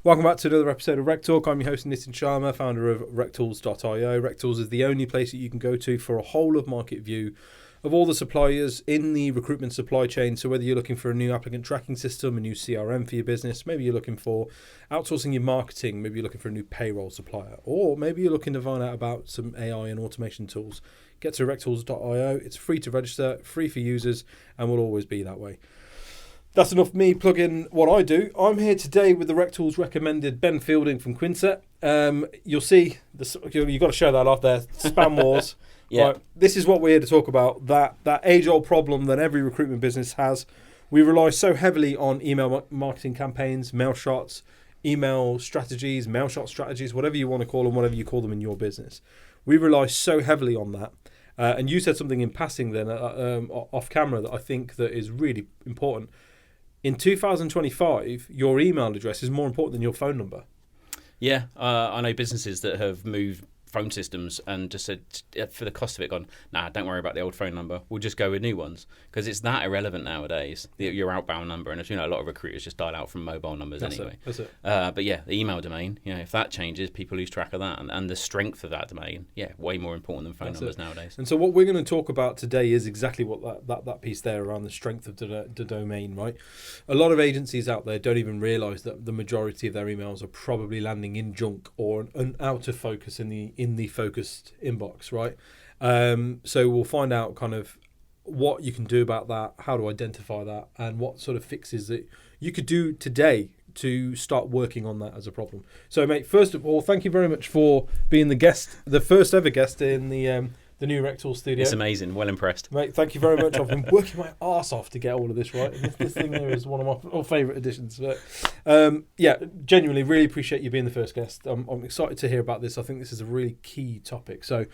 Welcome back to another episode of Rec Talk. I'm your host Nitin Sharma, founder of RecTools.io. RecTools is the only place that you can go to for a whole of market view of all the suppliers in the recruitment supply chain. So whether you're looking for a new applicant tracking system, a new CRM for your business, maybe you're looking for outsourcing your marketing, maybe you're looking for a new payroll supplier, or maybe you're looking to find out about some AI and automation tools, get to RecTools.io. It's free to register, free for users, and will always be that way. That's enough of me plugging what I do. I'm here today with the RecTools recommended Ben Fielding from Quinset. You'll see, you've got to show that off there, spam wars. Yeah. Right, this is what we're here to talk about, that age-old problem that every recruitment business has. We rely so heavily on email marketing campaigns, mail shots, email strategies, mail shot strategies, whatever you want to call them, whatever you call them in your business. We rely so heavily on that. And you said something in passing then off camera that I think that is really important. In 2025, your email address is more important than your phone number. Yeah, I know businesses that have moved phone systems and just said, for the cost of it, gone, nah, don't worry about the old phone number. We'll just go with new ones. Because it's that irrelevant nowadays, your outbound number. And as you know, a lot of recruiters just dial out from mobile numbers anyway. That's it. But yeah, the email domain, if that changes, people lose track of that. And the strength of that domain, way more important than phone numbers nowadays. And so what we're going to talk about today is exactly what that piece there around the strength of the domain, right? A lot of agencies out there don't even realise that the majority of their emails are probably landing in junk or an out of focus in the focused inbox, right? So we'll find out kind of what you can do about that, how to identify that, and what sort of fixes that you could do today to start working on that as a problem. So, mate, first of all, thank you very much for being the first ever guest in the new RecTools studio. It's amazing. Well impressed. Mate, thank you very much. I've been working my arse off to get all of this right. This thing here is one of my favourite additions. But, genuinely, really appreciate you being the first guest. I'm excited to hear about this. I think this is a really key topic. So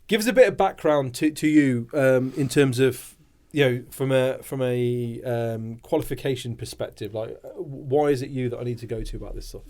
give us a bit of background to you in terms of, from a qualification perspective. Like, why is it you that I need to go to about this stuff?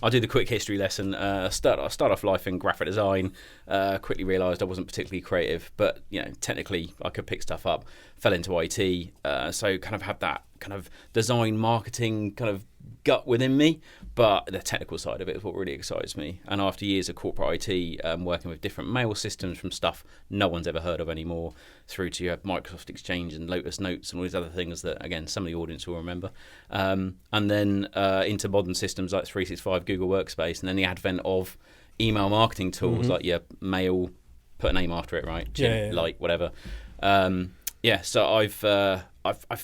I'll do the quick history lesson. Start off life in graphic design. Quickly realised I wasn't particularly creative, but technically I could pick stuff up. Fell into IT, so kind of had that kind of design marketing kind of gut within me. But the technical side of it is what really excites me. And after years of corporate IT, working with different mail systems, from stuff no one's ever heard of anymore, through to Microsoft Exchange and Lotus Notes and all these other things that, again, some of the audience will remember. And then into modern systems like 365, Google Workspace, and then the advent of email marketing tools like your mail, put a name after it, right? Jim, Light, whatever. So I've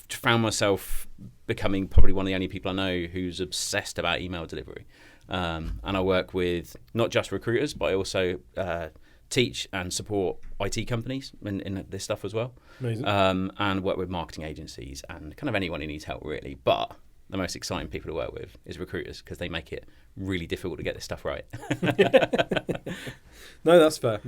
found myself becoming probably one of the only people I know who's obsessed about email delivery. And I work with not just recruiters, but I also teach and support IT companies in this stuff as well. Amazing. And work with marketing agencies and kind of anyone who needs help, really. But the most exciting people to work with is recruiters, because they make it really difficult to get this stuff right. No, that's fair.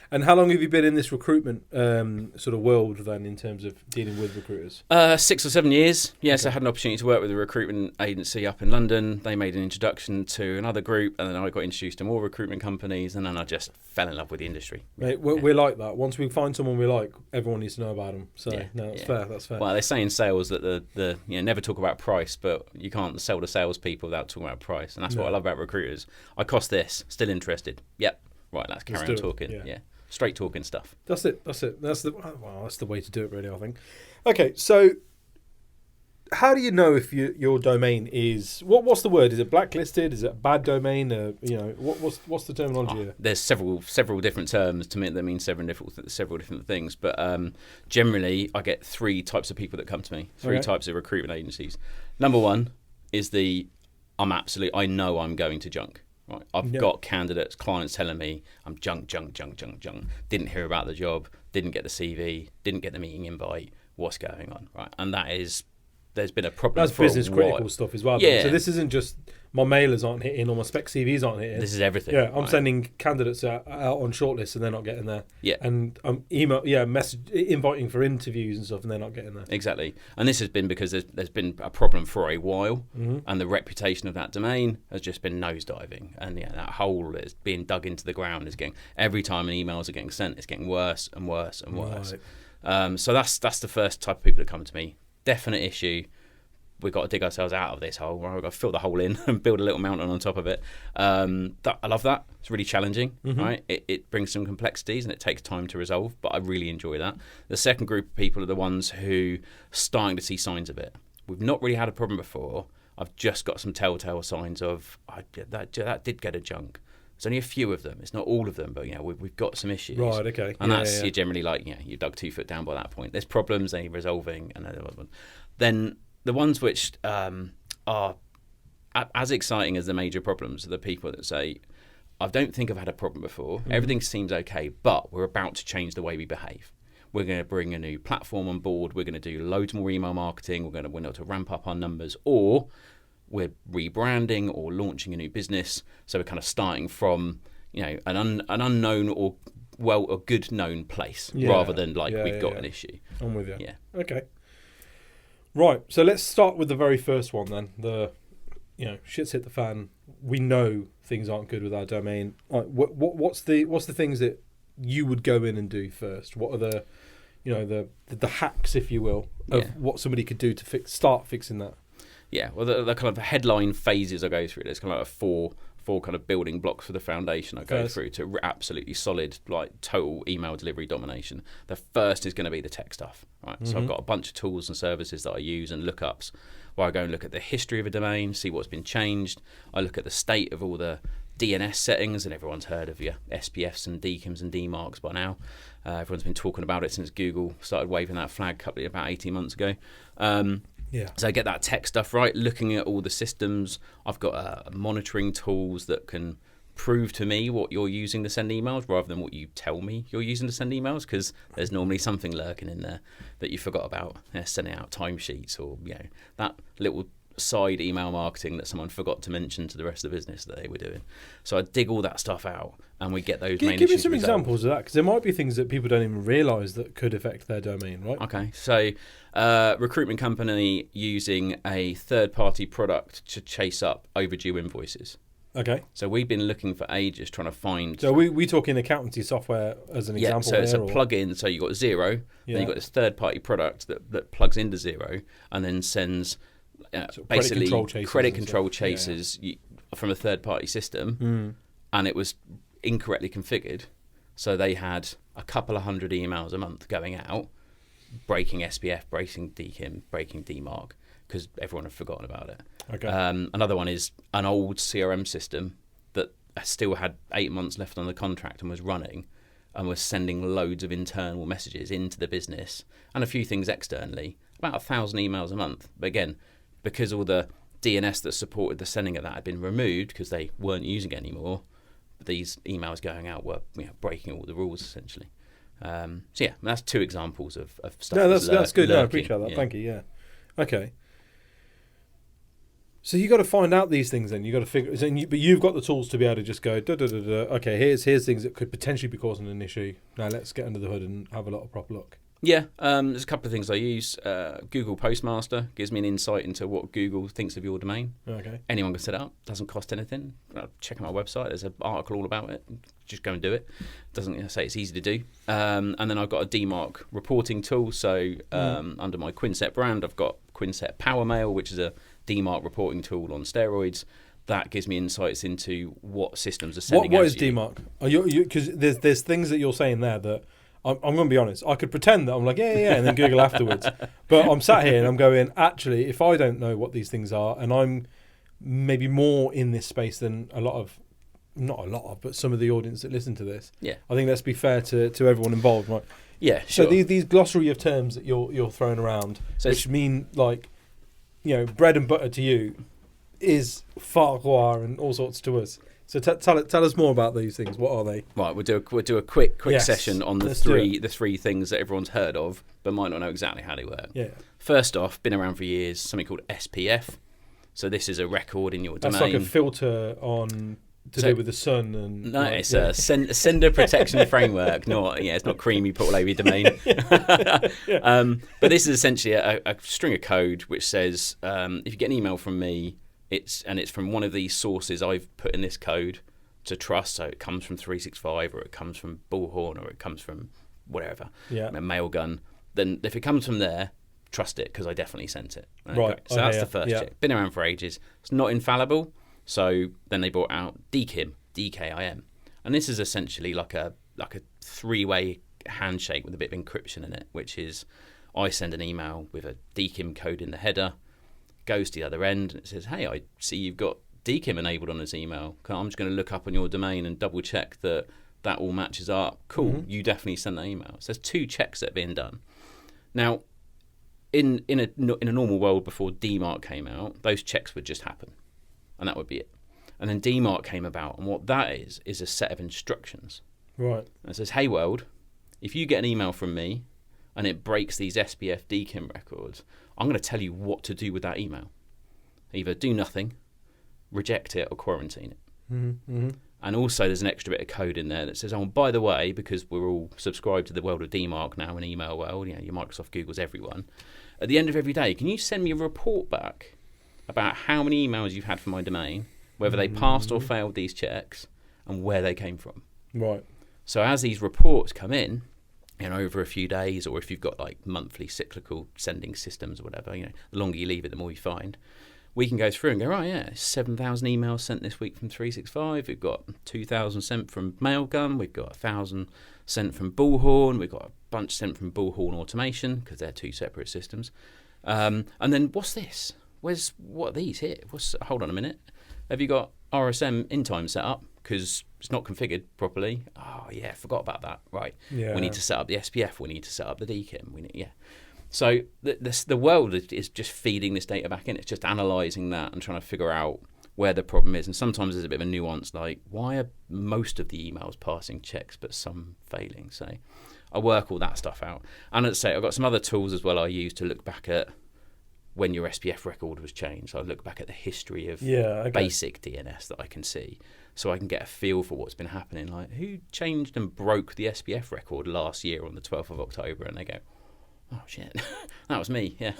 And how long have you been in this recruitment sort of world then, in terms of dealing with recruiters? 6 or 7 years. Yes, okay. I had an opportunity to work with a recruitment agency up in London. They made an introduction to another group, and then I got introduced to more recruitment companies, and then I just fell in love with the industry. Mate, we're like that. Once we find someone we like, everyone needs to know about them. So that's fair. Well, they say in sales that the never talk about price, but you can't sell to salespeople without talking about price, and that's what I love about recruiters. I cost this, still interested. Yep. Right, let's carry on talking. Yeah. Straight talking stuff. That's it. That's the way to do it, really, I think. Okay, so how do you know if your domain is what's the word? Is it blacklisted? Is it a bad domain? What's the terminology here? There's several different terms to me that mean several different things. But generally, I get 3 types of people that come to me. 3 types of recruitment agencies. Number 1 is I know I'm going to junk. Right. I've got candidates, clients telling me I'm junk. Didn't hear about the job, didn't get the CV, didn't get the meeting invite. What's going on? Right, and there's been a problem. That's business critical stuff as well. Yeah. So this isn't just my mailers aren't hitting or my spec CVs aren't hitting. This is everything. Yeah, I'm sending candidates out on shortlists and they're not getting there. Yeah. And I'm inviting for interviews and stuff and they're not getting there. Exactly. And this has been because there's been a problem for a while, and the reputation of that domain has just been nosediving. And that hole is being dug into the ground is getting, every time an emails are getting sent, it's getting worse and worse and worse. Right. So that's the first type of people that come to me. Definite issue. we've got to dig ourselves out of this hole. We've got to fill the hole in and build a little mountain on top of it. I love that. It's really challenging, right? It brings some complexities and it takes time to resolve, but I really enjoy that. The second group of people are the ones who are starting to see signs of it. We've not really had a problem before. I've just got some telltale signs of that did go to junk. There's only a few of them. It's not all of them, but we've got some issues. Right. Okay. And you're generally like, you dug 2 foot down by that point. There's problems, they need resolving, and then the ones which are as exciting as the major problems are the people that say, I don't think I've had a problem before. Everything seems okay, but we're about to change the way we behave. We're going to bring a new platform on board. We're going to do loads more email marketing. We're going to ramp up our numbers, or we're rebranding or launching a new business. So we're kind of starting from an unknown or a good known place rather than we've got an issue. I'm with you. Yeah. Okay. Right. So let's start with the very first one then. The shit's hit the fan. We know things aren't good with our domain. What's the things that you would go in and do first? What are the hacks, if you will, of what somebody could do to start fixing that? Yeah, well, the kind of headline phases I go through, there's kind of four kind of building blocks for the foundation I go through to absolutely solid, total email delivery domination. The first is going to be the tech stuff, right? So I've got a bunch of tools and services that I use and lookups where I go and look at the history of a domain, see what's been changed. I look at the state of all the DNS settings, and everyone's heard of your SPFs and DKIMs and DMARCs by now. Everyone's been talking about it since Google started waving that flag about 18 months ago. So I get that tech stuff right, looking at all the systems. I've got monitoring tools that can prove to me what you're using to send emails rather than what you tell me you're using to send emails, because there's normally something lurking in there that you forgot about, sending out timesheets or that little side email marketing that someone forgot to mention to the rest of the business that they were doing. So I dig all that stuff out and we get those main issues. Give me some examples of that, because there might be things that people don't even realise that could affect their domain, right? Okay, so recruitment company using a third-party product to chase up overdue invoices. Okay. So we've been looking for ages trying to find... So we talking accountancy software as an example? Yeah, so it's a plug-in. So you've got Xero, then you've got this third-party product that plugs into Xero and then sends... basically credit control chasers from a third-party system, and it was incorrectly configured. So they had a couple of hundred emails a month going out, breaking SPF, breaking DKIM, breaking DMARC, because everyone had forgotten about it. Okay. Another one is an old CRM system that still had 8 months left on the contract and was running, and was sending loads of internal messages into the business and a few things externally, about 1,000 emails a month. But again, because all the DNS that supported the sending of that had been removed because they weren't using it anymore, these emails going out were breaking all the rules essentially. That's 2 examples of stuff. No, that's good. No, I appreciate that. Thank you. Yeah. Okay. So you got to find out these things. Then you got to figure. But you've got the tools to be able to just go. Okay, here's things that could potentially be causing an issue. Now let's get under the hood and have a lot of proper look. Yeah, there's a couple of things I use. Google Postmaster gives me an insight into what Google thinks of your domain. Okay. Anyone can set it up. Doesn't cost anything. Check out my website. There's an article all about it. Just go and do it. Doesn't say it's easy to do. And then I've got a DMARC reporting tool. So under my Quinset brand, I've got Quinset Power Mail, which is a DMARC reporting tool on steroids. That gives me insights into what systems are sending. What is DMARC? Because there's things that you're saying there that I'm going to be honest. I could pretend that I'm like and then Google afterwards. But I'm sat here and I'm going, actually, if I don't know what these things are, and I'm maybe more in this space than but some of the audience that listen to this. Yeah. I think let's be fair to everyone involved, right? Yeah. Sure. So these glossary of terms that you're throwing around, which mean bread and butter to you, is farquhar and all sorts to us. So tell us more about these things. What are they? Right, we'll do a quick session on the three things that everyone's heard of, but might not know exactly how they work. Yeah. First off, been around for years, something called SPF. So this is a record in your domain. That's like a filter to do with the sun and. No, it's a sender protection framework. It's not creamy put all over your domain. But this is essentially a string of code which says if you get an email from me. It's from one of these sources I've put in this code to trust. So it comes from 365, or it comes from Bullhorn, or it comes from whatever, Mailgun. Then if it comes from there, trust it because I definitely sent it. Right. So that's the first check. Been around for ages. It's not infallible. So then they brought out DKIM, DKIM. And this is essentially like a 3-way handshake with a bit of encryption in it, which is I send an email with a DKIM code in the header, goes to the other end, and it says, hey, I see you've got DKIM enabled on this email. I'm just going to look up on your domain and double check that all matches up. Cool, you definitely sent that email. So there's 2 checks that are being done. Now, in a normal world before DMARC came out, those checks would just happen, and that would be it. And then DMARC came about, and what that is a set of instructions. Right. And it says, hey world, if you get an email from me and it breaks these SPF DKIM records, I'm going to tell you what to do with that email. Either do nothing, reject it, or quarantine it. Mm-hmm. And also there's an extra bit of code in there that says, oh, by the way, because we're all subscribed to the world of DMARC now, an email world, your Microsoft, Google's, everyone, at the end of every day, can you send me a report back about how many emails you've had from my domain, whether they passed or failed these checks, and where they came from? Right. So as these reports come in, over a few days, or if you've got like monthly cyclical sending systems or whatever, the longer you leave it, the more you find. We can go through and go, right, yeah, 7,000 emails sent this week from 365. We've got 2,000 sent from Mailgun. We've got 1,000 sent from Bullhorn. We've got a bunch sent from Bullhorn Automation because they're 2 separate systems. And then what's this? What are these here? Hold on a minute. Have you got RSM in time set up? Because it's not configured properly. Oh, yeah, forgot about that. Right. Yeah. We need to set up the SPF. We need to set up the DKIM. So the world is just feeding this data back in. It's just analysing that and trying to figure out where the problem is. And sometimes there's a bit of a nuance, like why are most of the emails passing checks but some failing? So I work all that stuff out. And I'd say I've got some other tools as well I use to look back at when your SPF record was changed. So I look back at the history of basic DNS that I can see, so I can get a feel for what's been happening. Like who changed and broke the SPF record last year on the 12th of October? And they go, oh shit, that was me. Yeah.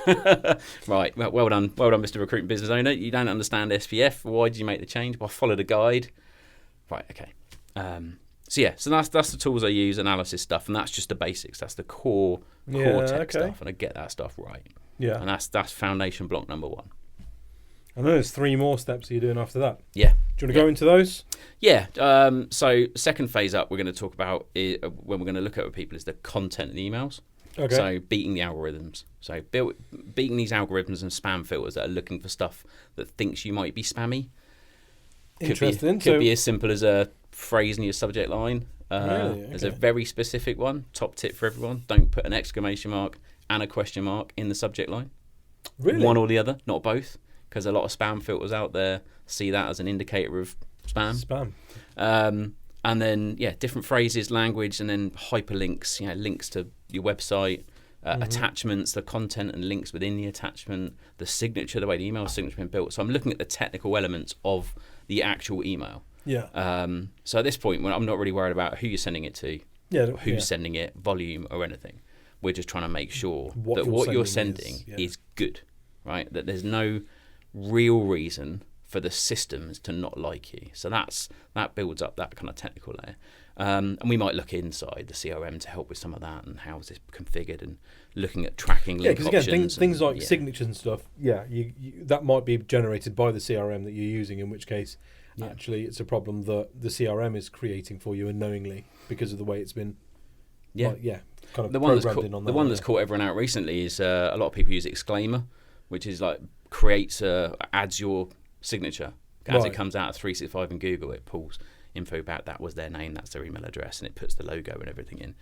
Right. Well done, Mr. Recruitment Business Owner. You don't understand SPF. Why did you make the change? Well, I followed a guide. Right. Okay. So that's the tools I use, analysis stuff, and that's just the basics. That's the core tech stuff, and I get that stuff right. Yeah. And that's foundation block number 1. I know there's 3 more steps you're doing after that. Yeah. Do you want to go into those? Yeah. So second phase up, we're going to talk about when we're going to look at with people is the content of the emails. Okay. So beating the algorithms. So beating these algorithms and spam filters that are looking for stuff that thinks you might be spammy. Interesting. Could be as simple as a phrase in your subject line. Really? Okay. There's a very specific one. Top tip for everyone: don't put an exclamation mark and a question mark in the subject line. Really? One or the other, not both, because a lot of spam filters out there see that as an indicator of spam. And then, different phrases, language, and then hyperlinks, links to your website, attachments, the content and links within the attachment, the signature, the way the email signature has been built. So I'm looking at the technical elements of the actual email. Yeah. So at this point, I'm not really worried about who you're sending it to, who's sending it, volume, or anything. We're just trying to make sure that what you're sending is good, right? That there's no real reason for the systems to not like you. So that builds up that kind of technical layer. And we might look inside the CRM to help with some of that and how is this configured and looking at tracking link options. Because again, things like signatures and stuff, you that might be generated by the CRM that you're using, in which case actually it's a problem that the CRM is creating for you unknowingly because of the way it's been kind of programmed in on that. The one that's caught everyone out recently is a lot of people use Exclaimer, which is like adds your signature. As it comes out of 365 in Google, it pulls info about that was their name, that's their email address, and it puts the logo and everything in.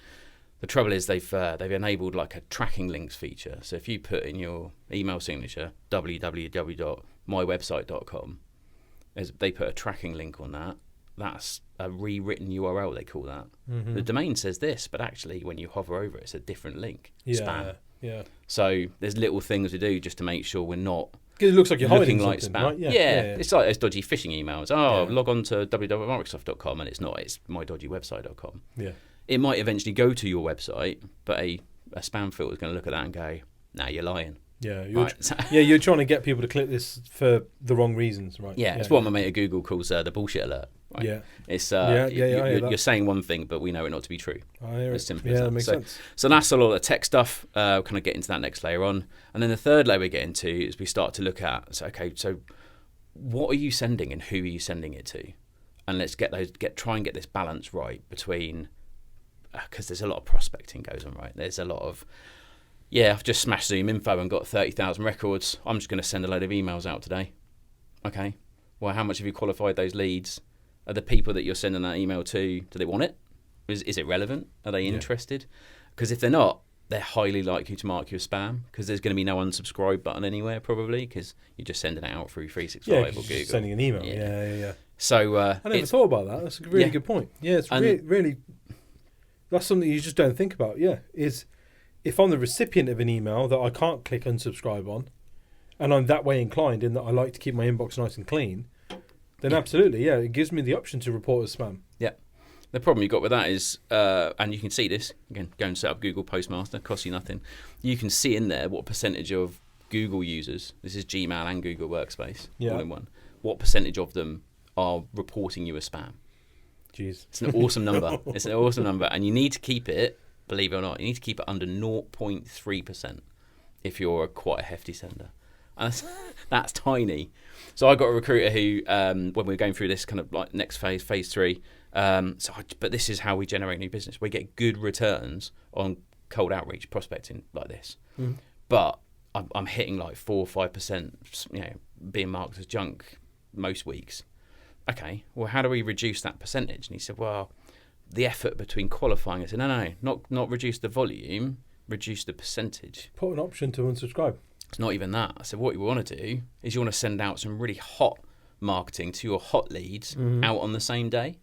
The trouble is they've enabled like a tracking links feature. So if you put in your email signature www.mywebsite.com, they put a tracking link on that. That's a rewritten URL, they call that. Mm-hmm. The domain says this, but actually when you hover over it, it's a different link. Spam. Yeah. So there's little things we do just to make sure we're not. Because it looks like you're looking hiding like something, spam. right? Yeah. It's like those dodgy phishing emails. Log on to www.microsoft.com, and it's not. It's mydodgywebsite.com. Yeah. It might eventually go to your website, but a spam filter is going to look at that and go, "Nah, you're lying." Yeah, you're trying to get people to click this for the wrong reasons, right? Yeah, it's what my mate at Google calls the bullshit alert. Right? Yeah. It's you're saying one thing, but we know it not to be true. I hear as it. simple as That that. makes sense. So that's a lot of the tech stuff. Kind of get into that next layer on, and then the third layer we get into is we start to look at so what are you sending and who are you sending it to, and let's try and get this balance right between because there's a lot of prospecting goes on, right? There's a lot of I've just smashed Zoom info and got 30,000 records. I'm just going to send a load of emails out today. Okay, well, how much have you qualified those leads? Are the people that you're sending that email to, do they want it? Is it relevant? Are they interested? Because if they're not, they're highly likely to mark you as spam because there's going to be no unsubscribe button anywhere probably because you're just sending it out through 365 or Google. Sending an email. Yeah. So I never thought about that. That's a really good point. Yeah, it's really that's something you just don't think about. Yeah, is if I'm the recipient of an email that I can't click unsubscribe on, and I'm that way inclined in that I like to keep my inbox nice and clean, then absolutely, it gives me the option to report as spam. Yeah. The problem you've got with that is, and you can see this, again, go and set up Google Postmaster, costs you nothing. You can see in there what percentage of Google users, this is Gmail and Google Workspace, all in one, what percentage of them are reporting you as spam. Jeez. It's an awesome number. It's an awesome number. And you need to keep it, believe it or not, you need to keep it under 0.3% if you're quite a hefty sender. And that's tiny. So I got a recruiter who, when we were going through this kind of like next phase 3, but this is how we generate new business. We get good returns on cold outreach prospecting like this. But I'm hitting like 4 or 5%, being marked as junk most weeks. Okay, well, how do we reduce that percentage? And he said, well, the effort between qualifying. I said, no, not reduce the volume, reduce the percentage. Put an option to unsubscribe. It's not even that. I said, what you want to do is you want to send out some really hot marketing to your hot leads out on the same day.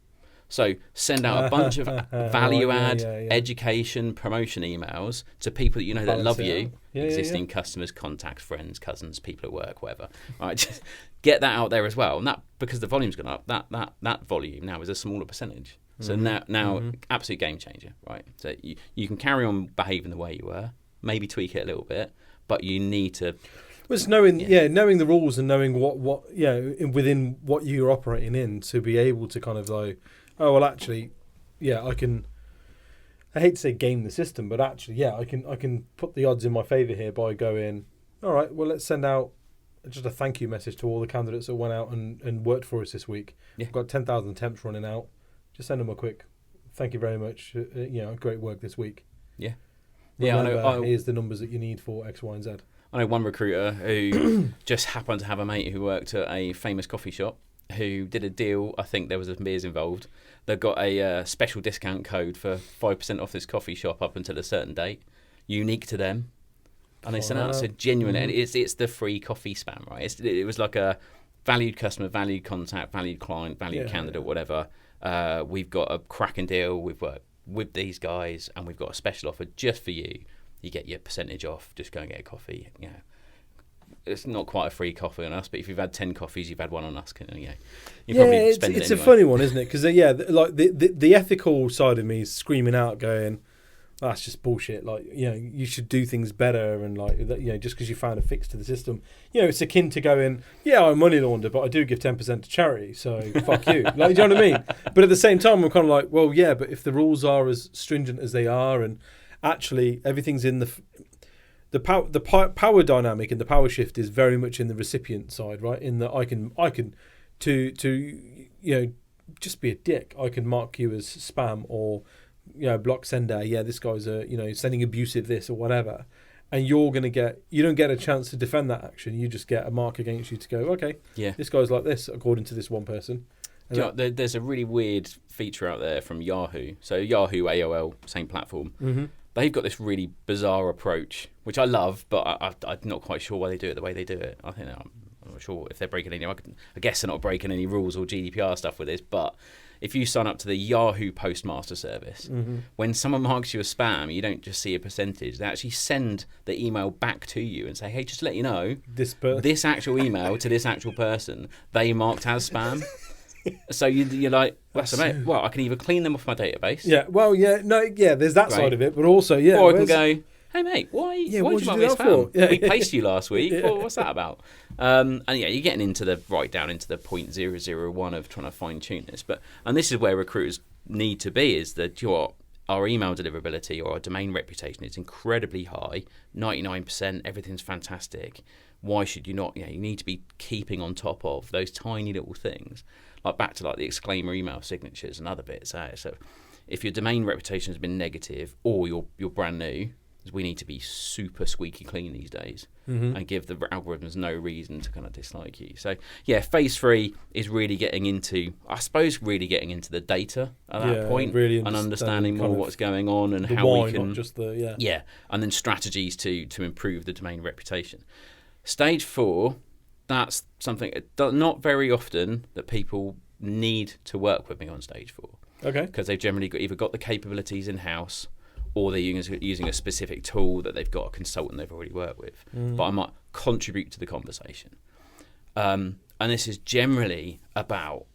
So send out a bunch of value add, education, promotion emails to people that you know that love you, existing customers, contacts, friends, cousins, people at work, whatever. All right, just get that out there as well. And that, because the volume's gone up, that volume now is a smaller percentage. So now absolute game changer, right? So you can carry on behaving the way you were, maybe tweak it a little bit, but you need to. Well, it's knowing the rules and knowing what within what you're operating in to be able to kind of like, oh well, actually, I can. I hate to say game the system, but actually, I can put the odds in my favour here by going, all right, well, let's send out just a thank you message to all the candidates that went out and worked for us this week. We've got 10,000 temps running out. Just send them a quick thank you very much. Great work this week. Yeah. Remember, I know. Here's the numbers that you need for X, Y, and Z. I know one recruiter who just happened to have a mate who worked at a famous coffee shop who did a deal. I think there was some beers involved. They got a special discount code for 5% off this coffee shop up until a certain date, unique to them. And they sent out a genuine, and it's the free coffee spam, right? It was like a valued customer, valued contact, valued client, valued candidate, whatever. We've got a cracking deal. We've worked with these guys, and we've got a special offer just for you. You get your percentage off. Just go and get a coffee. It's not quite a free coffee on us, but if you've had 10 coffees, you've had one on us. Probably spend it it's anyway. A funny one, isn't it? Because like the ethical side of me is screaming out, going, that's just bullshit. Like, you should do things better, and like, just because you found a fix to the system, it's akin to going, I money launder, but I do give 10% to charity, so fuck you. Like, do you know what I mean? But at the same time, I'm kind of like, well, but if the rules are as stringent as they are, and actually everything's in the power dynamic and the power shift is very much in the recipient side, right? In that I can just be a dick. I can mark you as spam or block sender. This guy's sending abusive this or whatever, and you don't get a chance to defend that action. You just get a mark against you to go, okay, this guy's like this according to this one person. There's a really weird feature out there from Yahoo. So Yahoo, AOL, same platform. Mm-hmm. They've got this really bizarre approach, which I love, but I'm not quite sure why they do it the way they do it. I think I'm not sure if they're breaking any. I guess they're not breaking any rules or GDPR stuff with this. But if you sign up to the Yahoo Postmaster service, when someone marks you as spam, you don't just see a percentage. They actually send the email back to you and say, "Hey, just to let you know, this actual email to this actual person, they marked as spam." So you're like, well, I can either clean them off my database. There's that side of it, but also, or I can go, hey mate, why did you what'd mark you me do as that for? spam? Yeah. We placed you last week. Yeah. What's that about? And yeah, you're getting into the right down into the 0.001 of trying to fine tune this. And this is where recruiters need to be, is that our email deliverability or our domain reputation is incredibly high, 99%, everything's fantastic. Why should you not? You need to be keeping on top of those tiny little things, like back to like the exclaimer email signatures and other bits. So if your domain reputation has been negative or you're brand new, we need to be super squeaky clean these days and give the algorithms no reason to kind of dislike you. So yeah, phase 3 is really getting into the data at that point, really and understanding more what's going on and the how why, we can not just the and then strategies to improve the domain reputation. Stage 4, that's something not very often that people need to work with me on stage 4. Okay. Because they've generally either got the capabilities in-house or they're using a specific tool that they've got a consultant they've already worked with. But I might contribute to the conversation. And this is generally about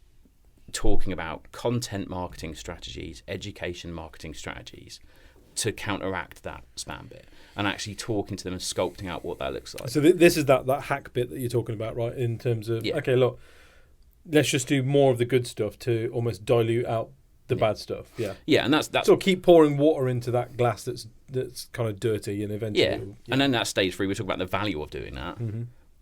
talking about content marketing strategies, education marketing strategies to counteract that spam bit, and actually talking to them and sculpting out what that looks like. So this is that hack bit that you're talking about, right? In terms of, okay, look, let's just do more of the good stuff to almost dilute out the bad stuff. Yeah, and that's so keep pouring water into that glass that's kind of dirty, and eventually and then that stage 3 we talk about the value of doing that.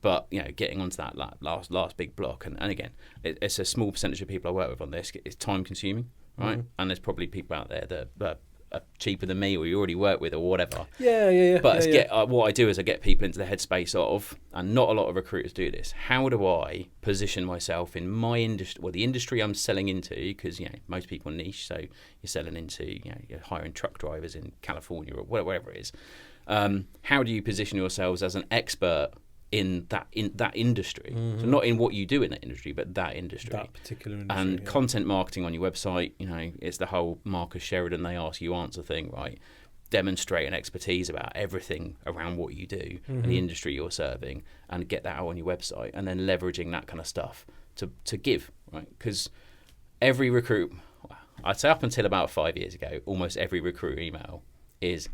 But getting onto that last big block, and again, it's a small percentage of people I work with on this. It's time consuming, right? And there's probably people out there that are cheaper than me, or you already work with, or whatever. But what I do is I get people into the headspace of, and not a lot of recruiters do this, how do I position myself in my industry, or the industry I'm selling into, because most people are niche, so you're selling into you're hiring truck drivers in California or whatever it is. How do you position yourselves as an expert in that industry? So not in what you do in that industry, but that industry, that particular industry. And content marketing on your website, it's the whole Marcus Sheridan they ask you answer thing, right? Demonstrate an expertise about everything around what you do and the industry you're serving, and get that out on your website, and then leveraging that kind of stuff to give, right? Because every recruit, I'd say up until about 5 years ago, almost every recruit email is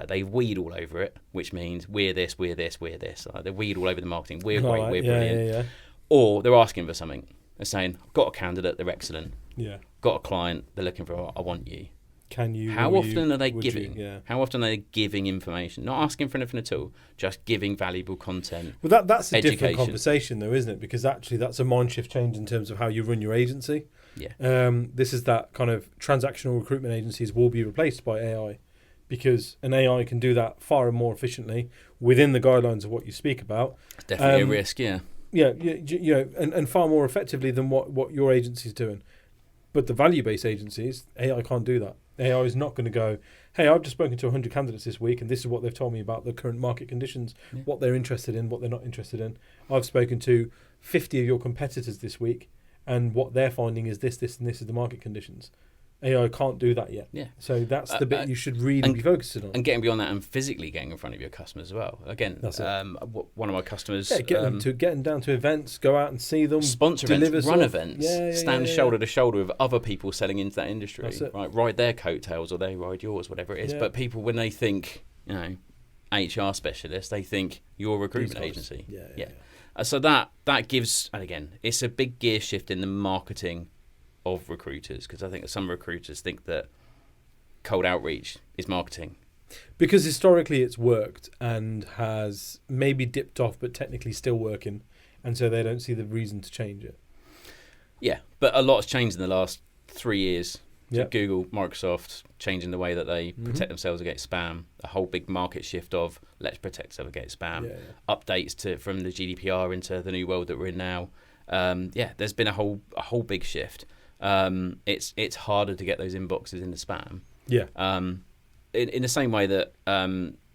they weed all over it, which means we're this. They weed all over the marketing. We're great, we're brilliant. Or they're asking for something. They're saying, I've got a candidate, they're excellent. Got a client, they're looking for, I want you. Can you? How often are they giving? You? How often are they giving information? Not asking for anything at all, just giving valuable content. Well, that's a different conversation, though, isn't it? Because actually, that's a mind shift change in terms of how you run your agency. This is that kind of transactional recruitment agencies will be replaced by AI. Because an AI can do that far more efficiently within the guidelines of what you speak about. It's definitely a risk, and far more effectively than what your agency is doing. But the value-based agencies, AI can't do that. AI is not going to go, hey, I've just spoken to 100 candidates this week, and this is what they've told me about the current market conditions, what they're interested in, what they're not interested in. I've spoken to 50 of your competitors this week, and what they're finding is this, and this is the market conditions. AI can't do that yet. So that's the bit you should really be focusing on. And getting beyond that, and physically getting in front of your customers as well. Again, one of my customers... getting down to events, go out and see them. Sponsor events, run events, stand shoulder to shoulder with other people selling into that industry. Right, ride their coattails or they ride yours, whatever it is. But people, when they think, HR specialist, they think you're a recruitment agency. So that gives, and again, it's a big gear shift in the marketing of recruiters, because I think some recruiters think that cold outreach is marketing. Because historically it's worked and has maybe dipped off, but technically still working, and so they don't see the reason to change it. Yeah, but a lot has changed in the last 3 years. So Google, Microsoft, changing the way that they protect themselves against spam. A whole big market shift of let's protect ourselves against spam. Updates from the GDPR into the new world that we're in now. There's been a whole big shift. It's harder to get those inboxes in the spam. In the same way that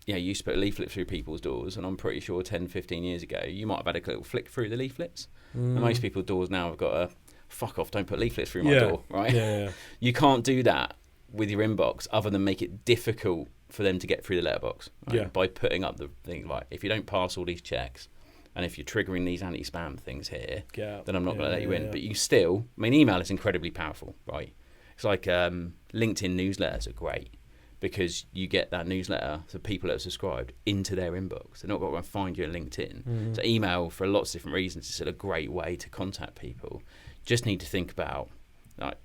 you used to put leaflets through people's doors, and I'm pretty sure 10, 15 years ago you might have had a little flick through the leaflets. And most people's doors now have got a fuck off, don't put leaflets through my door, right? You can't do that with your inbox other than make it difficult for them to get through the letterbox, right? By putting up the thing like, if you don't pass all these checks, and if you're triggering these anti-spam things here, then I'm not going to let you in. But you still, email is incredibly powerful, right? It's like LinkedIn newsletters are great, because you get that newsletter, so people that are subscribed, into their inbox. They're not going to find you on LinkedIn. So email, for lots of different reasons, is still a great way to contact people. Just need to think about like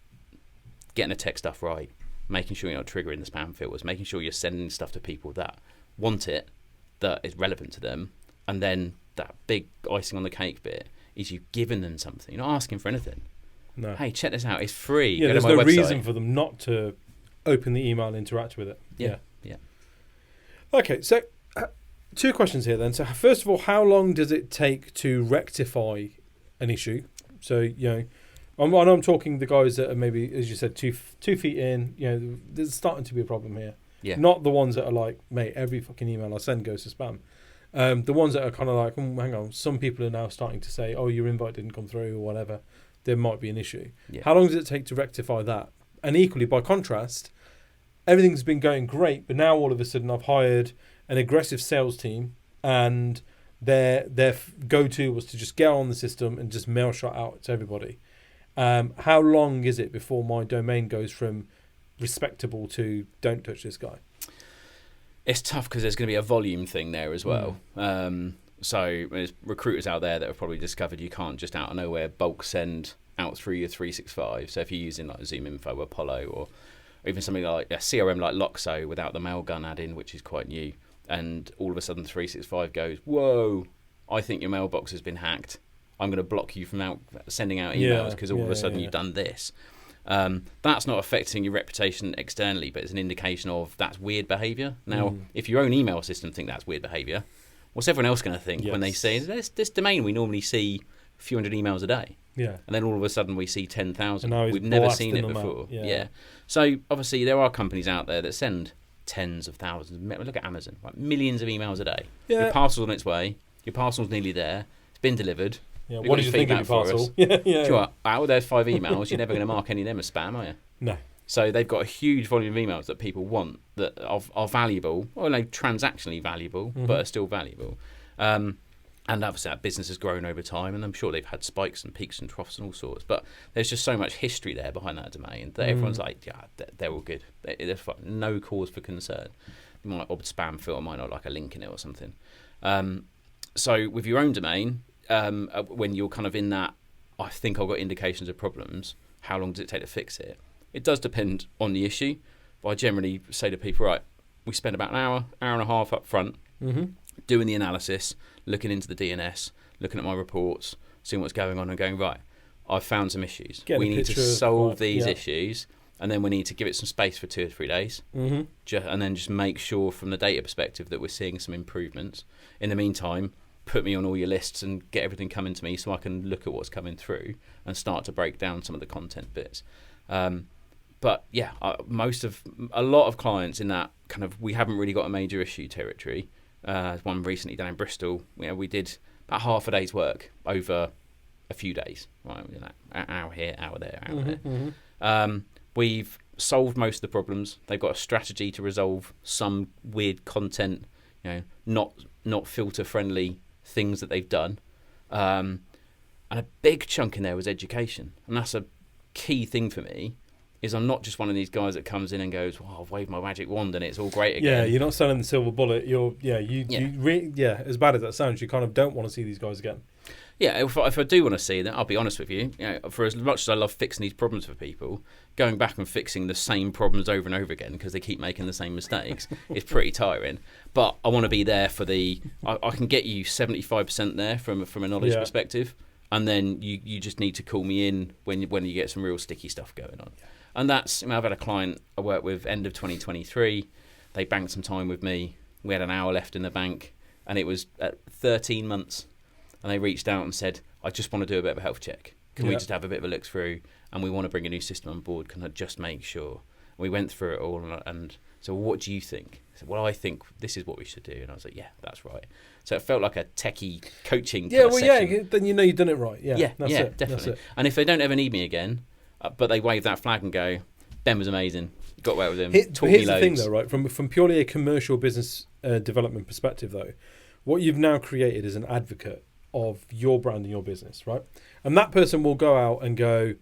getting the tech stuff right, making sure you're not triggering the spam filters, making sure you're sending stuff to people that want it, that is relevant to them, and then that big icing on the cake bit is you've given them something. You're not asking for anything. No. Hey, check this out. It's free. Yeah, Go there's to my no website. reason for them not to open the email and interact with it. Yeah. Okay, so 2 questions here then. So first of all, how long does it take to rectify an issue? So, I'm talking the guys that are maybe, as you said, 2 feet in, there's starting to be a problem here. Yeah. Not the ones that are like, mate, every fucking email I send goes to spam. The ones that are kind of like, hang on, some people are now starting to say, oh, your invite didn't come through or whatever. There might be an issue. Yeah. How long does it take to rectify that? And equally, by contrast, everything's been going great, but now all of a sudden I've hired an aggressive sales team, and their go-to was to just get on the system and just mail shot out to everybody. How long is it before my domain goes from respectable to don't touch this guy? It's tough because there's going to be a volume thing there as well. So there's recruiters out there that have probably discovered you can't just out of nowhere bulk send out through your 365. So if you're using like Zoom Info, Apollo, or even something like a CRM like Loxo without the mailgun add-in, which is quite new, and all of a sudden 365 goes, whoa, I think your mailbox has been hacked. I'm going to block you from sending out emails because all of a sudden you've done this. That's not affecting your reputation externally, but it's an indication of that's weird behaviour. Now, if your own email system think that's weird behaviour, what's everyone else going to think when they see this domain? We normally see a few hundred emails a day. Yeah. And then all of a sudden we see 10,000. We've never seen it before. Yeah. So obviously there are companies out there that send tens of thousands. Look at Amazon, like millions of emails a day. Yeah. Your parcel's on its way. Your parcel's nearly there. It's been delivered. Yeah. What did you think of your parcel? Sure. Out of those 5 emails, you're never going to mark any of them as spam, are you? No. So they've got a huge volume of emails that people want that are valuable, or like transactionally valuable, but are still valuable. And obviously that business has grown over time, and I'm sure they've had spikes and peaks and troughs and all sorts. But there's just so much history there behind that domain that everyone's like, yeah, they're all good. There's no cause for concern. Or spam filter might not like a link in it or something. So with your own domain, when you're kind of in that, I think I've got indications of problems, how long does it take to fix it? It does depend on the issue. But I generally say to people, right, we spend about an hour and a half up front doing the analysis, looking into the DNS, looking at my reports, seeing what's going on and going, right, I've found some issues. We need to solve these issues, and then we need to give it some space for 2 or 3 days, and then just make sure from the data perspective that we're seeing some improvements. In the meantime, put me on all your lists and get everything coming to me so I can look at what's coming through and start to break down some of the content bits. But yeah, a lot of clients in that kind of, we haven't really got a major issue territory. One recently down in Bristol, we did about half a day's work over a few days, right? An hour here, hour there, hour there. We've solved most of the problems. They've got a strategy to resolve some weird content, not filter friendly things that they've done, and a big chunk in there was education, and that's a key thing for me. Is I'm not just one of these guys that comes in and goes, well, I've waved my magic wand and it's all great again. Yeah, you're not selling the silver bullet. As bad as that sounds, you kind of don't want to see these guys again. Yeah, if I do want to see that, I'll be honest with you. For as much as I love fixing these problems for people, going back and fixing the same problems over and over again because they keep making the same mistakes is pretty tiring. But I want to be there for I can get you 75% there from a knowledge perspective, and then you just need to call me in when you get some real sticky stuff going on. And that's, I've had a client I worked with end of 2023. They banked some time with me. We had an hour left in the bank, and it was at 13 months. And they reached out and said, I just want to do a bit of a health check. Can we just have a bit of a look through? And we want to bring a new system on board. Can I just make sure? And we went through it all. And so what do you think? I said, well, I think this is what we should do. And I was like, yeah, that's right. So it felt like a techie coaching session. Then you've done it right. Yeah, that's it. Definitely. That's it. And if they don't ever need me again, but they wave that flag and go, Ben was amazing. Got away with him. Here's the thing, though, right? From purely a commercial business development perspective, though, what you've now created is an advocate of your brand and your business, right? And that person will go out and go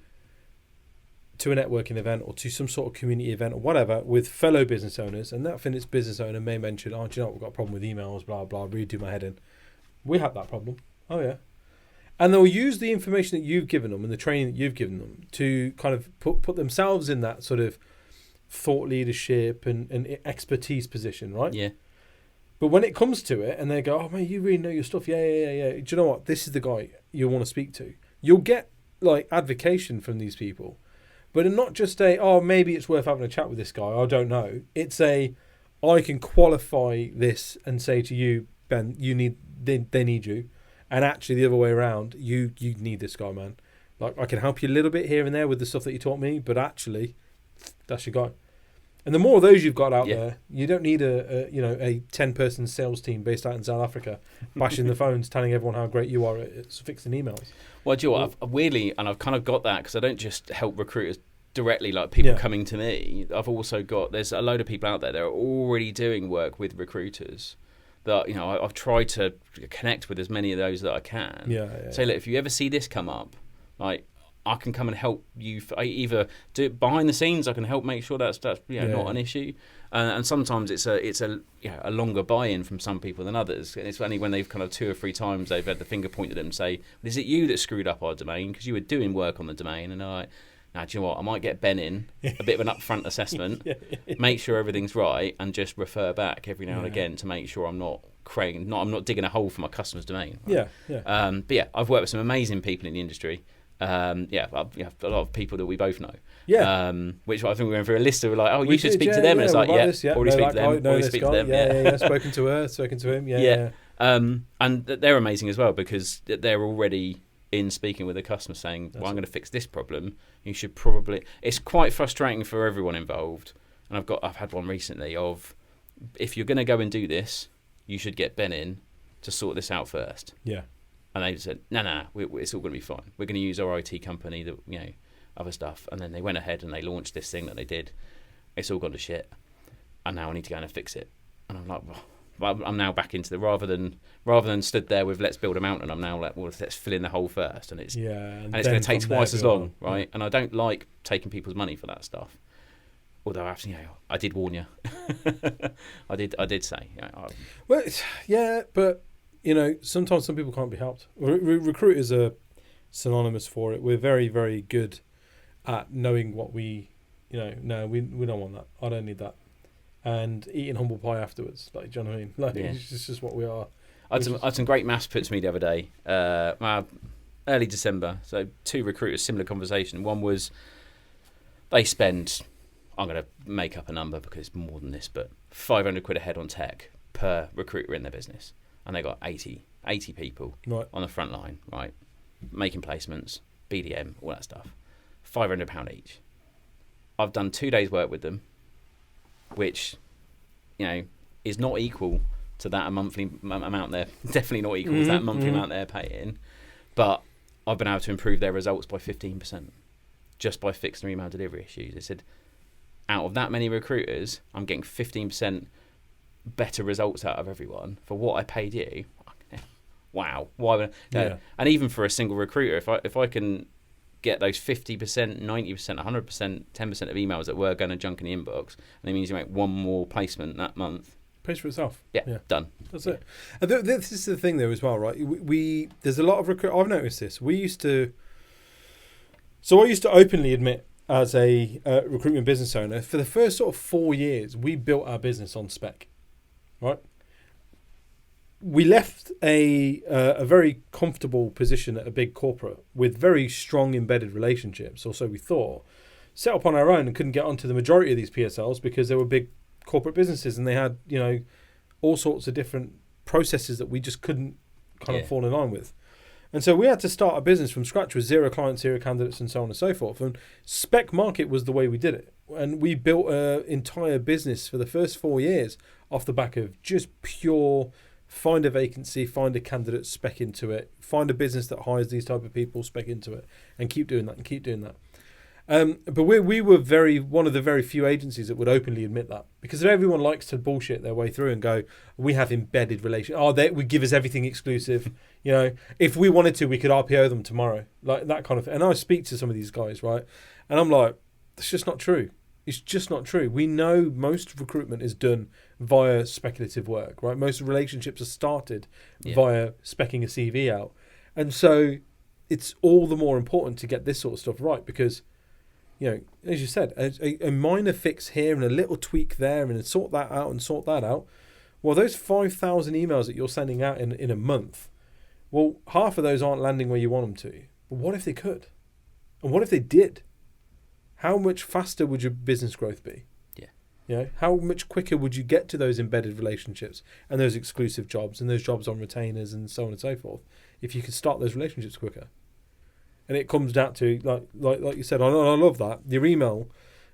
to a networking event or to some sort of community event or whatever with fellow business owners, and that Finnish business owner may mention, oh, do you know what, we've got a problem with emails, blah, blah, really do my head in. We have that problem. Oh, yeah. And they'll use the information that you've given them and the training that you've given them to kind of put themselves in that sort of thought leadership and expertise position, right? Yeah. But when it comes to it and they go, oh, man, you really know your stuff. Yeah. Do you know what? This is the guy you want to speak to. You'll get like advocation from these people. But not just maybe it's worth having a chat with this guy. I don't know. It's I can qualify this and say to you, Ben, they need you. And actually the other way around, you need this guy, man. Like, I can help you a little bit here and there with the stuff that you taught me, but actually, that's your guy. And the more of those you've got out there, you don't need a 10-person sales team based out in South Africa bashing the phones, telling everyone how great you are at fixing emails. Well, do you know what? I've weirdly, and I've kind of got that because I don't just help recruiters directly, like people coming to me. I've also there's a load of people out there that are already doing work with recruiters that, you know, I've tried to connect with as many of those that I can. Say, look, if you ever see this come up, like, I can come and help you. I either do it behind the scenes. I can help make sure that's not an issue. And sometimes it's a longer buy-in from some people than others. And it's only when they've kind of 2 or 3 times they've had the finger pointed at them, say, "Is it you that screwed up our domain because you were doing work on the domain?" And they're like, "Now, do you know what? I might get Ben in, a bit of an upfront assessment, make sure everything's right, and just refer back every now and again to make sure I'm not I'm not digging a hole for my customer's domain." Right? But yeah, I've worked with some amazing people in the industry. A lot of people that we both know. Which I think we went through a list of like, you should speak to them. And it's like, already speak to them. Already speak to them. Yeah. Spoken to her, spoken to him. And they're amazing as well because they're already in speaking with the customer saying, I'm going to fix this problem. You should probably. It's quite frustrating for everyone involved. And I've had one recently of, if you're going to go and do this, you should get Ben in to sort this out first. Yeah. And they said, no, it's all going to be fine. We're going to use our IT company, other stuff. And then they went ahead and they launched this thing that they did. It's all gone to shit. And now I need to go in and fix it. And I'm like, well, I'm now back into the rather than stood there with let's build a mountain. I'm now like, well, let's fill in the hole first. And it's going to take twice as long, right? And I don't like taking people's money for that stuff. Although I did warn you. I did say. But. You know, sometimes some people can't be helped. Recruiters are synonymous for it. We're very, very good at knowing what we don't want that. I don't need that. And eating humble pie afterwards. Like, do you know what I mean? Like, it's just what we are. I had some great maths put to me the other day. Early December. So 2 recruiters, similar conversation. One was they spend, I'm going to make up a number because it's more than this, but 500 quid a head on tech per recruiter in their business. And they got 80 people on the front line, right? Making placements, BDM, all that stuff. £500 each. I've done 2 days' work with them, which, is not equal to that monthly amount they're definitely not equal to that monthly amount they're paying. But I've been able to improve their results by 15% just by fixing their email delivery issues. They said, out of that many recruiters, I'm getting 15% better results out of everyone for what I paid you. Wow. Why would and even for a single recruiter, if I can get those 50%, 90%, 100%, 10% of emails that were going to junk in the inbox, and it means you make one more placement that month. Pays for itself. Yeah. Done. That's it. And this is the thing though as well, right? There's a lot of I've noticed this. I used to openly admit as a recruitment business owner, for the first sort of 4 years, we built our business on spec. Right, we left a very comfortable position at a big corporate with very strong embedded relationships, or so we thought. Set up on our own and couldn't get onto the majority of these PSLs because they were big corporate businesses and they had all sorts of different processes that we just couldn't kind of fall in line with. And so we had to start a business from scratch with 0 clients, 0 candidates, and so on and so forth. And spec market was the way we did it. And we built an entire business for the first 4 years off the back of just pure find a vacancy, find a candidate, spec into it, find a business that hires these type of people, spec into it, and keep doing that. But we were one of the very few agencies that would openly admit that, because everyone likes to bullshit their way through and go, we have embedded relations. They would give us everything exclusive. If we wanted to, we could RPO them tomorrow, like that kind of thing. And I speak to some of these guys, right? And I'm like, That's just not true. It's just not true. We know most recruitment is done via speculative work, right? Most relationships are started via specking a CV out. And so it's all the more important to get this sort of stuff right because, as you said, a minor fix here and a little tweak there and sort that out and sort that out. Well, those 5,000 emails that you're sending out in a month, well, half of those aren't landing where you want them to. But what if they could? And what if they did? How much faster would your business growth be? Yeah. How much quicker would you get to those embedded relationships and those exclusive jobs and those jobs on retainers and so on and so forth if you could start those relationships quicker? And it comes down to, like you said, I love that. Your email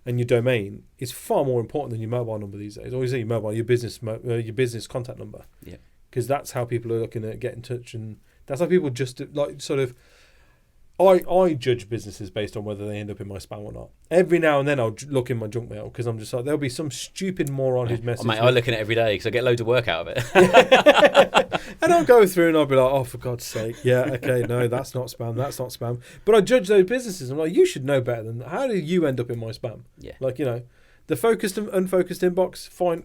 and your domain is far more important than your mobile number these days. Always say your mobile, your business contact number. Yeah. Because that's how people are looking at get in touch, and that's how people just like sort of. I judge businesses based on whether they end up in my spam or not. Every now and then I'll look in my junk mail because I'm just like, there'll be some stupid moron who's messaged me. I look in it every day because I get loads of work out of it. And I'll go through and I'll be like, oh, for God's sake. Yeah, okay, no, that's not spam. That's not spam. But I judge those businesses. I'm like, you should know better than that. How do you end up in my spam? Yeah. Like, the focused and unfocused inbox, fine.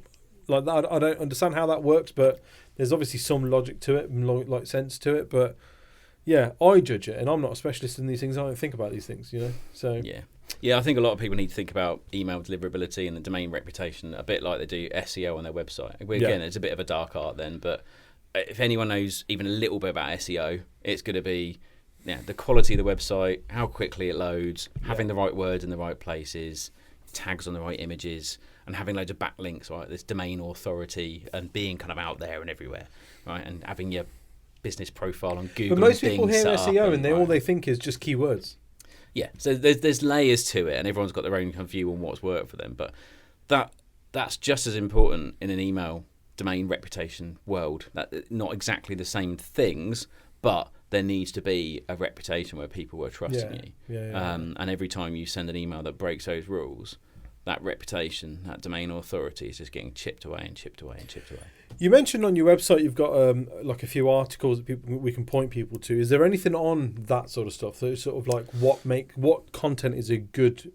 Like that, I don't understand how that works, but there's obviously some logic to it and like sense to it. But yeah, I judge it, and I'm not a specialist in these things. I don't think about these things, So yeah, I think a lot of people need to think about email deliverability and the domain reputation a bit like they do SEO on their website. Again, it's a bit of a dark art then, but if anyone knows even a little bit about SEO, it's going to be the quality of the website, how quickly it loads, having the right words in the right places, tags on the right images, and having loads of backlinks, right? This domain authority and being kind of out there and everywhere, right? And having your business profile on Google. But most people Bing hear SEO and all they think is just keywords. Yeah, so there's layers to it, and everyone's got their own kind of view on what's worked for them. But that's just as important in an email domain reputation world. That not exactly the same things, but there needs to be a reputation where people are trusting you. And every time you send an email that breaks those rules, that reputation, that domain authority is just getting chipped away and chipped away and chipped away. You mentioned on your website you've got like a few articles that we can point people to. Is there anything on that sort of stuff? So sort of like what content is a good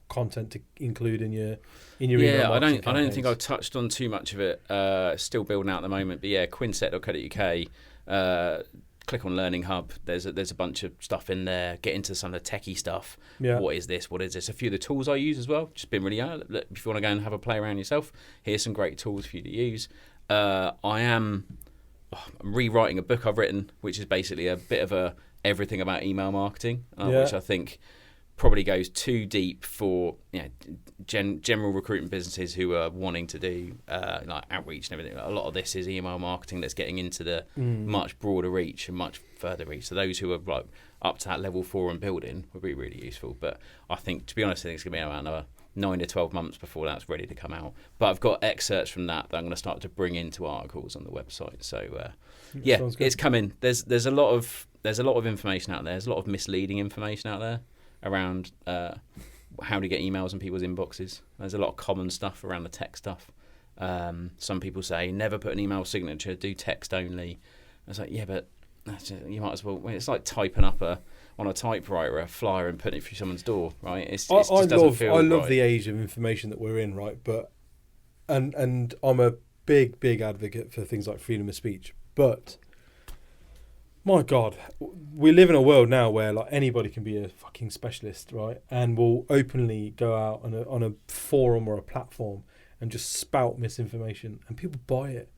content to include in your email marketing campaigns? I don't think I've touched on too much of it. Still building out at the moment, but quinset.co.uk. Click on Learning Hub. There's a bunch of stuff in there. Get into some of the techie stuff. Yeah. What is this? What is this? A few of the tools I use as well. Just been really if you want to go and have a play around yourself, here's some great tools for you to use. I'm rewriting a book I've written, which is basically a bit of everything about email marketing, which I think probably goes too deep for general recruitment businesses who are wanting to do like outreach and everything. A lot of this is email marketing that's getting into the much broader reach and much further reach. So those who are like up to that level 4 and building would be really useful. But I think, to be honest, I think it's going to be around another 9 to 12 months before that's ready to come out. But I've got excerpts from that I'm going to start to bring into articles on the website. So it's coming. There's a lot of information out there. There's a lot of misleading information out there around how to get emails in people's inboxes. There's a lot of common stuff around the tech stuff. Some people say never put an email signature, do text only. I was like, yeah, but you might as well. It's like typing up on a typewriter a flyer and putting it through someone's door, right? I love the age of information that we're in, right? But and I'm a big advocate for things like freedom of speech, but my God, we live in a world now where like anybody can be a fucking specialist, right? And will openly go out on a forum or a platform and just spout misinformation, and people buy it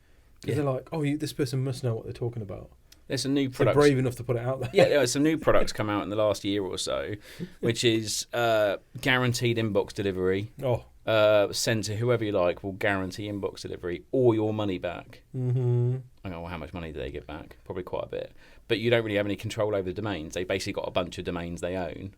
because they're like, "Oh, this person must know what they're talking about." There's some new products. They're brave enough to put it out there. Yeah, there's some new products come out in the last year or so, which is guaranteed inbox delivery. Send to whoever you like will guarantee inbox delivery or your money back. Mm-hmm. I don't know how much money do they get back? Probably quite a bit. But you don't really have any control over the domains. They basically got a bunch of domains they own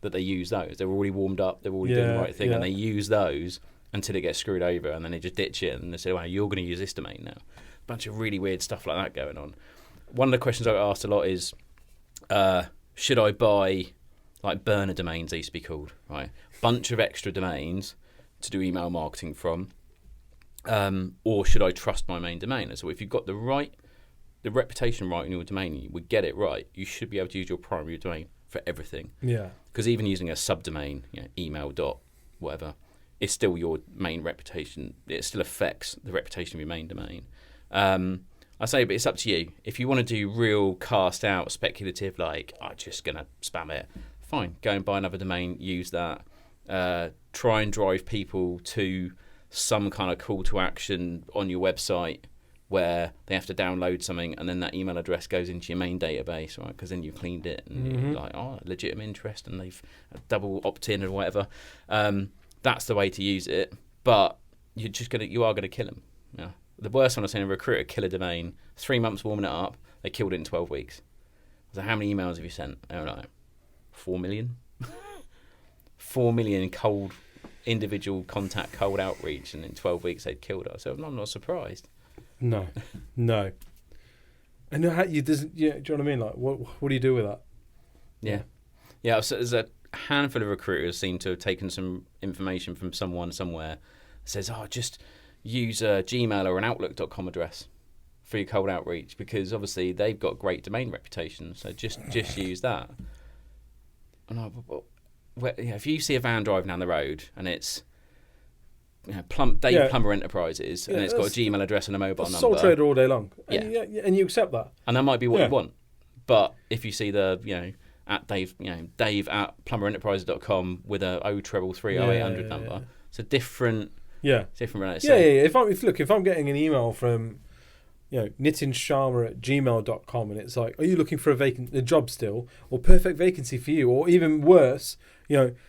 that they use those. They're already warmed up. They're already doing the right thing, and they use those until it gets screwed over, and then they just ditch it and they say, "Well, you're going to use this domain now." A bunch of really weird stuff like that going on. One of the questions I get asked a lot is, should I buy like burner domains? They used to be called, right? Bunch of extra domains to do email marketing from, or should I trust my main domain? And so if you've got the right the reputation right in your domain, you would get it right, you should be able to use your primary domain for everything. Yeah. Because even using a subdomain, email dot whatever, it's still your main reputation. It still affects the reputation of your main domain. I say, but it's up to you. If you want to do real cast out, speculative, like, I'm just going to spam it, fine. Go and buy another domain, use that. Try and drive people to some kind of call to action on your website where they have to download something, and then that email address goes into your main database, right? Because then you cleaned it, and you're like, legitimate interest, and they've double opt-in or whatever. That's the way to use it, but you are gonna kill them. Yeah. The worst one I've seen a recruiter kill a domain, 3 months warming it up, they killed it in 12 weeks. So how many emails have you sent? I don't know, 4 million? 4 million cold individual contact cold outreach, and in 12 weeks they'd killed us. So I'm not surprised. No. And how you doesn't? Yeah, do you know what I mean? Like, what do you do with that? Yeah. So there's a handful of recruiters seem to have taken some information from someone somewhere. Says, just use a Gmail or an Outlook.com address for your cold outreach, because obviously they've got great domain reputation. So just use that. And if you see a van driving down the road and it's Dave Plumber Enterprises, and it's got a Gmail address and a mobile number. Sole trader all day long. And you accept that. And that might be what you want. But if you see the, at Dave at plumberenterprises.com with a 03330800 number, it's a different relationship. If I'm getting an email from, Nitin Sharma at gmail.com, and it's like, are you looking for a job still, or perfect vacancy for you, or even worse,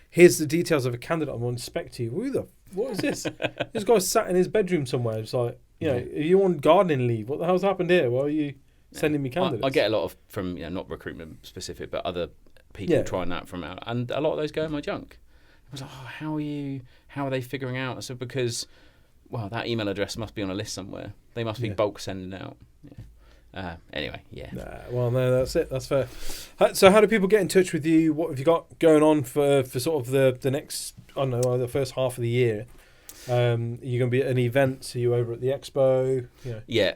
here's the details of a candidate I'm on spec to you. What is this? This guy sat in his bedroom somewhere. It's like, are you on gardening leave? What the hell's happened here? Why are you sending me candidates? I get a lot of from not recruitment specific, but other people trying that from out, and a lot of those go in my junk. I was like, how are they figuring out? So because, that email address must be on a list somewhere. They must be bulk sending out. Anyway. No, that's it. That's fair. So how do people get in touch with you? What have you got going on for sort of the next, the first half of the year? Are you going to be at an event? Are you over at the expo?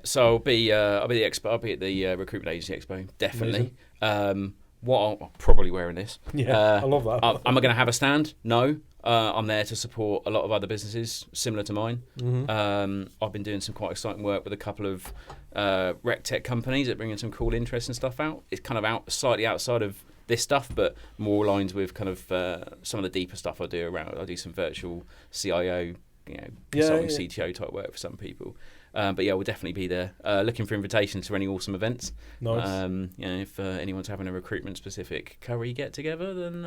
So I'll be at the expo. I'll be at the Recruitment Agency Expo, definitely. I'm probably wearing this. I love that. Am I going to have a stand? No. I'm there to support a lot of other businesses similar to mine. I've been doing some quite exciting work with a couple of rec tech companies that bring in some cool, interesting stuff out. It's kind of slightly outside of this stuff, but more aligned with kind of some of the deeper stuff I do around. I do some virtual CIO, consulting CTO type work for some people. But we'll definitely be there. Looking for invitations to any awesome events. Nice. If anyone's having a recruitment specific curry get together, then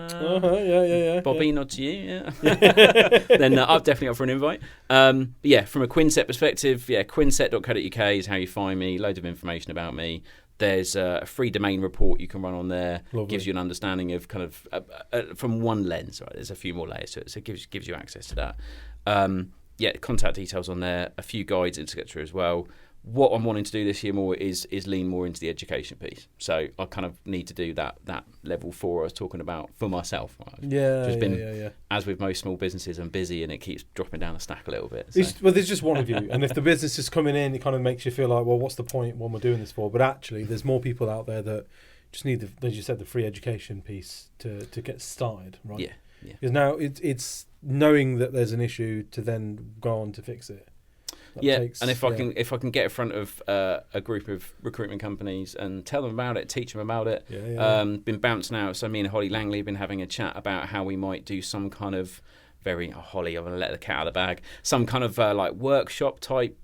Bobby, nod to you. Then I'm definitely up for an invite. From a Quinset perspective, quinset.co.uk is how you find me. Loads of information about me. There's a free domain report you can run on there. Lovely. Gives you an understanding of kind of from one lens. Right, there's a few more layers to it, so it gives you access to that. Contact details on there, a few guides, etc. as well. What I'm wanting to do this year more is lean more into the education piece. So I kind of need to do that level 4 I was talking about for myself. As with most small businesses, I'm busy and it keeps dropping down the stack a little bit. So. Well, there's just one of you, and if the business is coming in, it kind of makes you feel like, well, what's the point? What am I doing this for? But actually, there's more people out there that just need, as you said, the free education piece to get started, right? Yeah. Because now it's knowing that there's an issue to then go on to fix it. And if I can get in front of a group of recruitment companies and tell them about it, teach them about it. Been bouncing out. So me and Holly Langley have been having a chat about how we might do some kind of Holly, I'm going to let the cat out of the bag. Some kind of like workshop type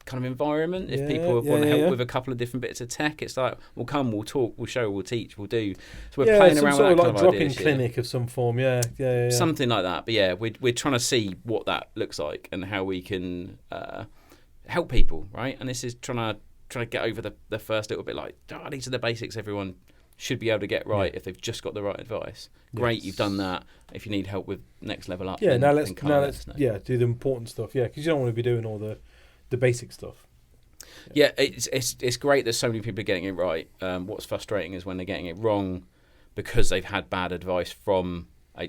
kind of environment. If people want to help with a couple of different bits of tech, it's like, we'll come, we'll talk, we'll show, we'll teach, we'll do. So we're playing around with that kind of drop-in clinic of some form. Something like that. But we're trying to see what that looks like and how we can help people, right? And this is trying to get over the first little bit like, these are the basics everyone should be able to get right if they've just got the right advice. Great, you've done that. If you need help with next level up, now let's do the important stuff. Because you don't want to be doing all the basic stuff. It's great that so many people are getting it right. What's frustrating is when they're getting it wrong because they've had bad advice from a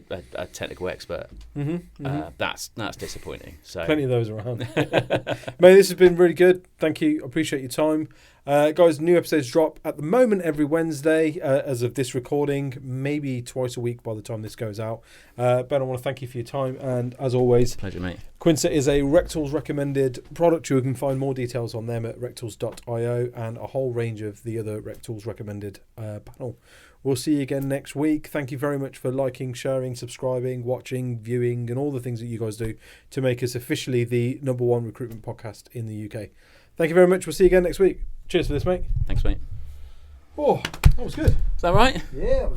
technical expert. That's disappointing. So plenty of those around. Mate, this has been really good. Thank you. Appreciate your time. Guys, new episodes drop at the moment every Wednesday as of this recording, maybe twice a week by the time this goes out. Ben, I want to thank you for your time, and as always, Pleasure, mate. Quinset is a Rectools recommended product. You can find more details on them at rectools.io and a whole range of the other Rectools recommended panel. We'll see you again next week. Thank you very much for liking, sharing, subscribing, watching, viewing, and all the things that you guys do to make us officially the #1 recruitment podcast in the UK. Thank you very much. We'll see you again next week. Cheers for this, mate. Thanks, mate. Oh, that was good. Is that right? Yeah.